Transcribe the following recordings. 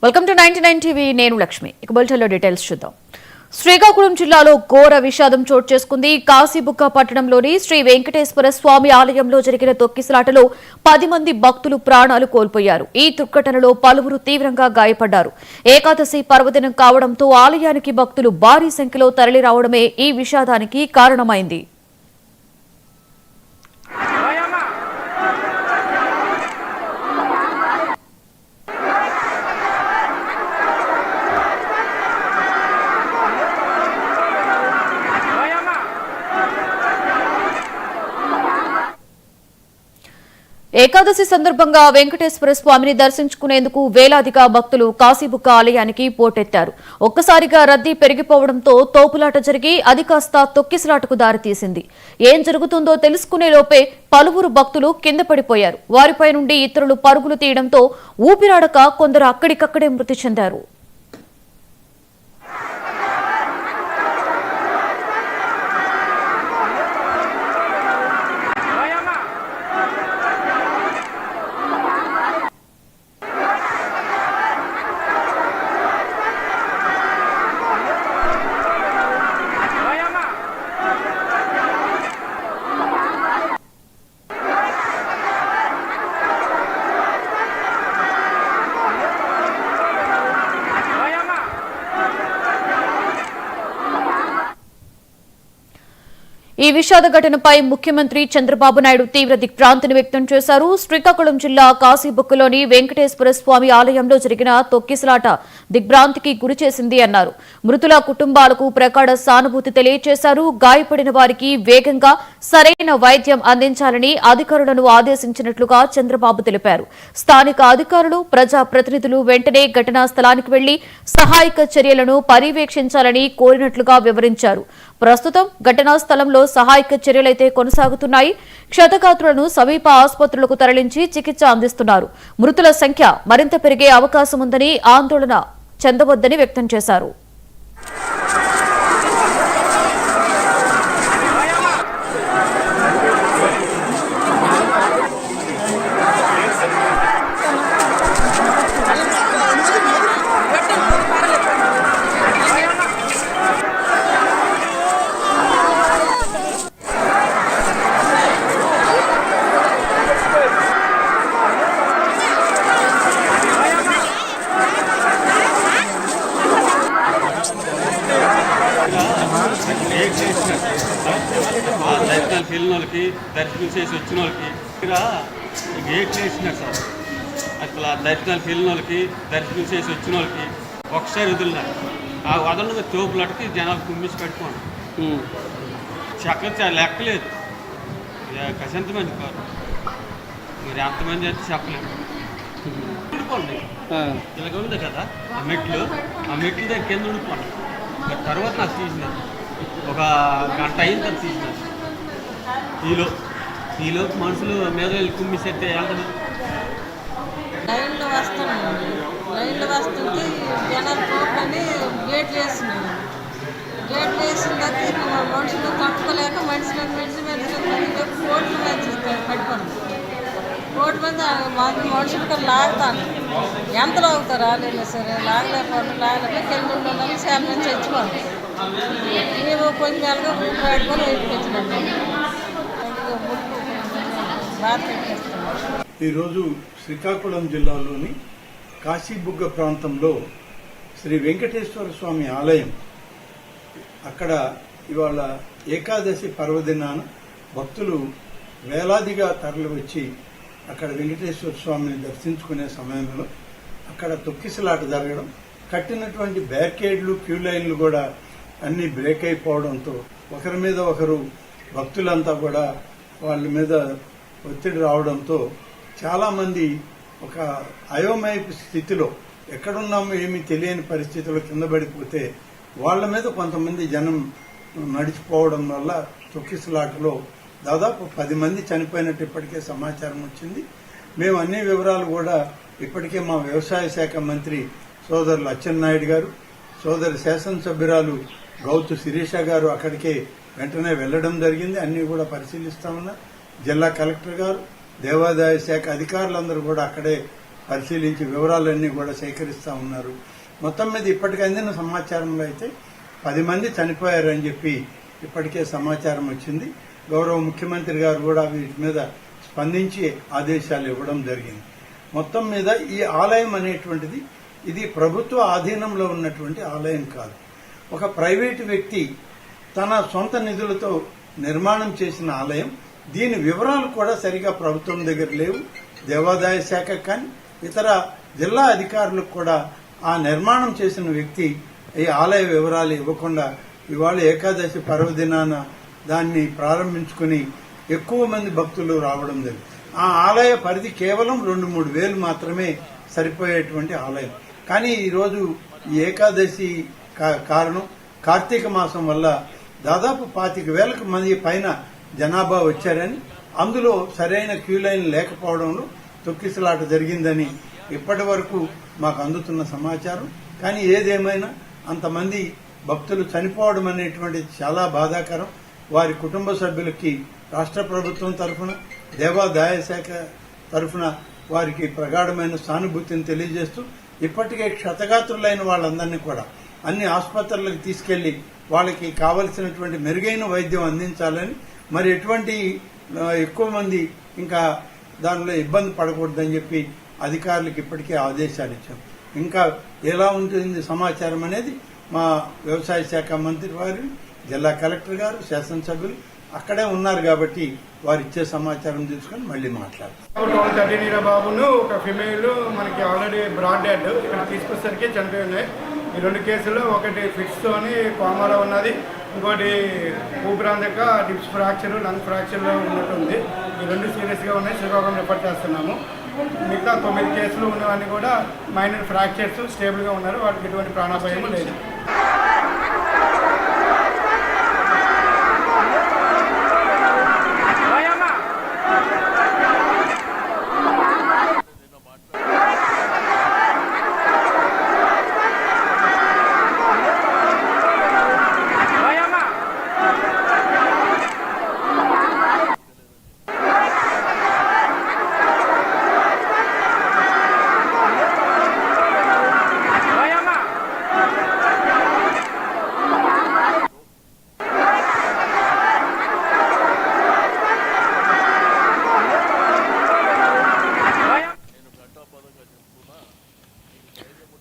Welcome to 99 TV. నేను లక్ష్మి. ఇక బులెటిన్లో డీటెయిల్స్ చూద్దాం. శ్రీకాకుళం జిల్లాలో ఘోర విషాదం చోటు చేసుకుంది. కాశీబుగ్గ పట్టణంలోని శ్రీ వెంకటేశ్వర స్వామి ఆలయంలో జరిగిన తొక్కిసలాటలో 10 మంది భక్తులు ప్రాణాలు కోల్పోయారు. ఈ దుర్ఘటనలో పలువురు తీవ్రంగా గాయపడ్డారు. ఏకాదశి పర్వదినం కావడంతో ఆలయానికి భక్తులు భారీ సంఖ్యలో తరలి రావడమే ఈ విషాదానికి కారణమైంది. ఏకాదశి సందర్భంగా వెంకటేశ్వర స్వామిని దర్శించుకునేందుకు వేలాదిగా భక్తులు కాశీబుగ్గ ఆలయానికి పోటెత్తారు. ఒక్కసారిగా రద్దీ పెరిగిపోవడంతో తోపులాట జరిగి అది కాస్త తొక్కిసలాటకు దారితీసింది. ఏం జరుగుతుందో తెలుసుకునే లోపే పలువురు భక్తులు కింద పడిపోయారు. వారిపై నుండి ఇతరులు పరుగులు తీయడంతో ఊపిరాడక కొందరు అక్కడికక్కడే మృతి చెందారు. ఈ విషాద ఘటనపై ముఖ్యమంత్రి చంద్రబాబు నాయుడు తీవ్ర దిగ్భ్రాంతిని వ్యక్తం చేశారు. శ్రీకాకుళం జిల్లా కాశీబుగ్గలోని వెంకటేశ్వర స్వామి ఆలయంలో జరిగిన తొక్కిసలాట దిగ్భ్రాంతికి గురిచేసింది అన్నారు. మృతుల కుటుంబాలకు ప్రగాఢ సానుభూతి తెలియజేశారు. గాయపడిన వారికి వేగంగా సరైన వైద్యం అందించాలని అధికారులను ఆదేశించినట్లుగా చంద్రబాబు తెలిపారు. స్థానిక అధికారులు, ప్రజాప్రతినిధులు వెంటనే ఘటనా స్థలానికి వెళ్లి సహాయక చర్యలను పర్యవేక్షించాలని కోరినట్లుగా వివరించారు. ప్రస్తుతం ఘటనా స్థలంలో సహాయక చర్యలైతే కొనసాగుతున్నాయి. క్షతగాత్రులను సమీప ఆసుపత్రులకు తరలించి చికిత్స అందిస్తున్నారు. మృతుల సంఖ్య మరింత పెరిగే అవకాశం ఉందని ఆందోళన చెందవద్దని వ్యక్తం చేశారు. దర్శనానికి వెళ్ళిన వాళ్ళకి, దర్శనం చేసి వచ్చిన వాళ్ళకి గేట్ వేసినారు సార్. అసలు దర్శనానికి వెళ్ళిన వాళ్ళకి, దర్శనం చేసి వచ్చిన వాళ్ళకి ఒకసారి వదిలినారు. ఆ వదలగా తోపులకి జనాలు కుమ్మిసి పెట్టుకోండి. చక్కగా లెక్కలేదు. ఎంతమంది కాదు, మరి ఎంతమంది అయితే చెప్పలేము. ఉండిపోండి, ఇలాగ ఉంది కదా ఆ మెట్లు దగ్గర కింద ఉండిపోండి. తర్వాత నాకు తీసినారు. ఒక గంట అయిన తర్వాత తీసినారు. ఈలోపు మనుషులు మీద కుమ్మిసేస్తే వెళ్తాను. లైన్లో వస్తుంటే జనాలు పోకని గేట్లు వేస్తున్నాను. గేట్లు వేసిన తర్వాత మనుషులు తట్టుకోలేక మనుషులు కోట్ల మంది పడిపోయింది. కోటి మంది మనుషులతో లాగుతాను. ఎంత లాగుతారు రాలేదు సరే, లాగలేకపోతే కింద ఉండాలని చాలా మంది చచ్చిపోతాం. మేము కొంచెం నెలగా పెట్టుకొని వెళ్ళిపోతున్నాం. ఈరోజు శ్రీకాకుళం జిల్లాలోని కాశీబుగ్గ ప్రాంతంలో శ్రీ వెంకటేశ్వర స్వామి ఆలయం, అక్కడ ఇవాళ ఏకాదశి పర్వదినాన భక్తులు వేలాదిగా తరలి వచ్చి అక్కడ వెంకటేశ్వర స్వామిని దర్శించుకునే సమయంలో అక్కడ తొక్కిసలాట జరగడం, కట్టినటువంటి బ్యారికేడ్లు, క్యూ లైన్లు కూడా అన్నీ బ్రేక్ అయిపోవడంతో ఒకరి మీద ఒకరు భక్తులంతా కూడా వాళ్ళ మీద ఒత్తిడి రావడంతో చాలామంది ఒక అయోమయపు స్థితిలో, ఎక్కడున్నామో ఏమీ తెలియని పరిస్థితిలో కింద పడిపోతే వాళ్ళ మీద కొంతమంది జనం నడిచిపోవడం వల్ల తొక్కిసలాటలో దాదాపు 10 మంది చనిపోయినట్టు ఇప్పటికే సమాచారం వచ్చింది. మేము అన్ని వివరాలు కూడా ఇప్పటికే మా వ్యవసాయ శాఖ మంత్రి సోదరులు అచ్చెన్నాయుడు గారు, సోదరి శాసనసభ్యురాలు గౌతు శిరీష గారు అక్కడికే వెంటనే వెళ్లడం జరిగింది. అన్ని కూడా పరిశీలిస్తా ఉన్నారు. జిల్లా కలెక్టర్ గారు, దేవాదాయ శాఖ అధికారులందరూ కూడా అక్కడే పరిశీలించి వివరాలన్నీ కూడా సేకరిస్తూ ఉన్నారు. మొత్తం మీద ఇప్పటికి అందిన సమాచారంలో అయితే 10 మంది చనిపోయారని చెప్పి ఇప్పటికే సమాచారం వచ్చింది. గౌరవ ముఖ్యమంత్రి గారు కూడా వీటి మీద స్పందించి ఆదేశాలు ఇవ్వడం జరిగింది. మొత్తం మీద ఈ ఆలయం అనేటువంటిది ఇది ప్రభుత్వ ఆధీనంలో ఉన్నటువంటి ఆలయం కాదు. ఒక ప్రైవేటు వ్యక్తి తన సొంత నిధులతో నిర్మాణం చేసిన ఆలయం. దీని వివరాలు కూడా సరిగా ప్రభుత్వం దగ్గర లేవు. దేవాదాయ శాఖ కానీ ఇతర జిల్లా అధికారులకు కూడా ఆ నిర్మాణం చేసిన వ్యక్తి ఈ ఆలయ వివరాలు ఇవ్వకుండా ఇవాళ ఏకాదశి పర్వదినాన దాన్ని ప్రారంభించుకుని ఎక్కువ మంది భక్తులు రావడం జరిగింది. ఆ ఆలయ పరిధి కేవలం 2-3 వేలు మాత్రమే సరిపోయేటువంటి ఆలయం. కానీ ఈరోజు ఈ ఏకాదశి కారణం కార్తీక మాసం వల్ల దాదాపు 25,000 మంది పైన జనాభా వచ్చారని, అందులో సరైన క్యూ లైన్ లేకపోవడంలో తొక్కిసలాట జరిగిందని ఇప్పటి వరకు మాకు అందుతున్న సమాచారం. కానీ ఏదేమైనా అంతమంది భక్తులు చనిపోవడం అనేటువంటిది చాలా బాధాకరం. వారి కుటుంబ సభ్యులకి రాష్ట్ర ప్రభుత్వం తరఫున దేవాదాయ శాఖ తరఫున వారికి ప్రగాఢమైన సానుభూతిని తెలియజేస్తూ ఇప్పటికే క్షతగాత్రులైన వాళ్ళందరినీ కూడా అన్ని ఆసుపత్రులకు తీసుకెళ్లి వాళ్ళకి కావలసినటువంటి మెరుగైన వైద్యం అందించాలని, మరి ఎటువంటి ఎక్కువ మంది ఇంకా దానిలో ఇబ్బంది పడకూడదని చెప్పి అధికారులకు ఇప్పటికే ఆదేశాలు ఇచ్చాం. ఇంకా ఎలా ఉంటుంది సమాచారం అనేది మా వ్యవసాయ శాఖ మంత్రి వారు, జిల్లా కలెక్టర్ గారు, శాసనసభ్యులు అక్కడే ఉన్నారు కాబట్టి వారు ఇచ్చే సమాచారం తీసుకొని మళ్ళీ మాట్లాడతారు. 13 బాబును ఒక ఫిమేల్ మనకి ఆల్రెడీ బ్రాడ్ డెడ్ ఇక్కడ తీసుకొచ్చరికి చనిపోయి ఉన్నాయి. ఈ 2 కేసులు, ఒకటి ఫిట్స్తోని కోమాలో ఉన్నది, ఇంకోటి ఊపిరాందక డిప్స్ ఫ్రాక్చర్, లంగ్ ఫ్రాక్చర్లో ఉన్నట్టుంది. ఈ 2 సీరియస్గా ఉన్నాయి, శ్రీకాకుళం రిపోర్ట్ చేస్తున్నాము. మిగతా 9 కేసులు ఉన్నవన్నీ కూడా మైనర్ ఫ్రాక్చర్స్, స్టేబుల్గా ఉన్నారు, వాటికి ఎటువంటి ప్రాణాపాయం లేదు.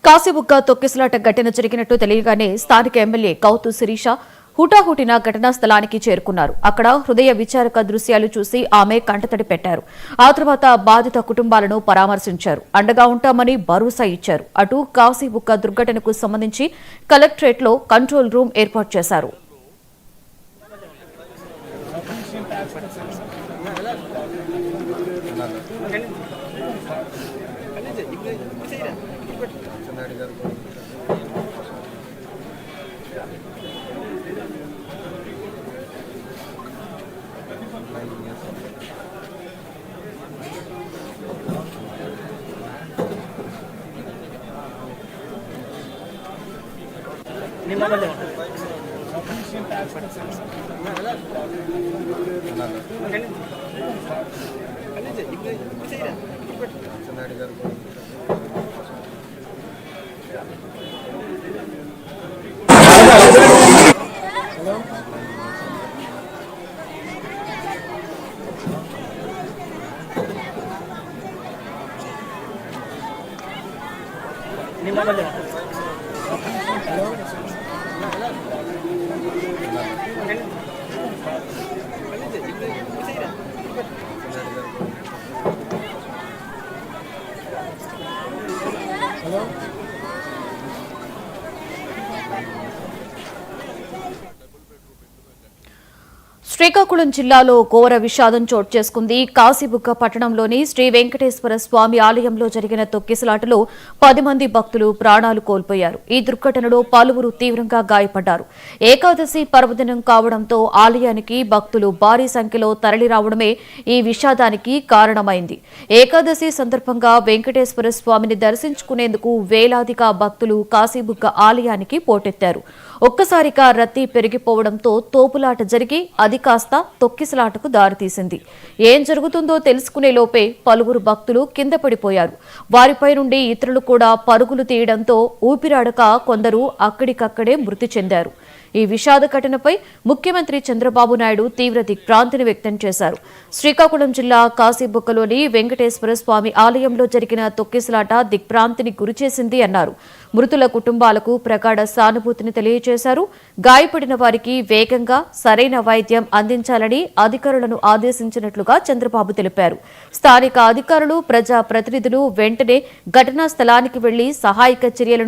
కాశీబుగ్గ తొక్కిసలాట ఘటన జరిగినట్టు తెలియగానే స్థానిక ఎమ్మెల్యే కౌతు శిరీష హుటాహుటిన ఘటనా స్థలానికి చేరుకున్నారు. అక్కడ హృదయ విచారక దృశ్యాలు చూసి ఆమె కంటతడి పెట్టారు. ఆ తర్వాత బాధిత కుటుంబాలను పరామర్శించారు. అండగా ఉంటామని భరోసా ఇచ్చారు. అటు కాశీబుగ్గ దుర్ఘటనకు సంబంధించి కలెక్టరేట్లో కంట్రోల్ రూమ్ ఏర్పాటు చేశారు. శ్రీకాకుళం జిల్లాలో ఘోర విషాదం చోటు చేసుకుంది. కాశీబుగ్గ పట్టణంలోని శ్రీ వెంకటేశ్వర స్వామి ఆలయంలో జరిగిన తొక్కిసలాటలో 10 మంది భక్తులు ప్రాణాలు కోల్పోయారు. ఈ దుర్ఘటనలో పలువురు తీవ్రంగా గాయపడ్డారు. ఏకాదశి పర్వదినం కావడంతో ఆలయానికి భక్తులు భారీ సంఖ్యలో తరలిరావడమే ఈ విషాదానికి కారణమైంది. ఏకాదశి సందర్భంగా వెంకటేశ్వర స్వామిని దర్శించుకునేందుకు వేలాదిగా భక్తులు కాశీబుగ్గ ఆలయానికి పోటెత్తారు. ఒక్కసారిగా రద్దీ పెరిగిపోవడంతో తోపులాట జరిగి అది కాస్త తొక్కిసలాటకు దారితీసింది. ఏం జరుగుతుందో తెలుసుకునే లోపే పలువురు భక్తులు కింద పడిపోయారు. వారిపై నుండి ఇతరులు కూడా పరుగులు తీయడంతో ఊపిరాడక కొందరు అక్కడికక్కడే మృతి చెందారు. ఈ విషాద ఘటనపై ముఖ్యమంత్రి చంద్రబాబు నాయుడు తీవ్ర దిగ్భ్రాంతిని వ్యక్తం చేశారు. శ్రీకాకుళం జిల్లా కాశీబుక్కలోని వెంకటేశ్వర స్వామి ఆలయంలో జరిగిన తొక్కిసలాట దిగ్భ్రాంతిని గురిచేసింది అన్నారు. మృతుల కుటుంబాలకు ప్రగాఢ సానుభూతిని తెలియజేశారు. గాయపడిన వారికి వేగంగా సరైన వైద్యం అందించాలని అధికారులను ఆదేశించినట్లుగా చంద్రబాబు తెలిపారు. స్థానిక అధికారులు, ప్రజా ప్రతినిధులు వెంటనే ఘటనా స్థలానికి వెళ్లి సహాయక చర్యలను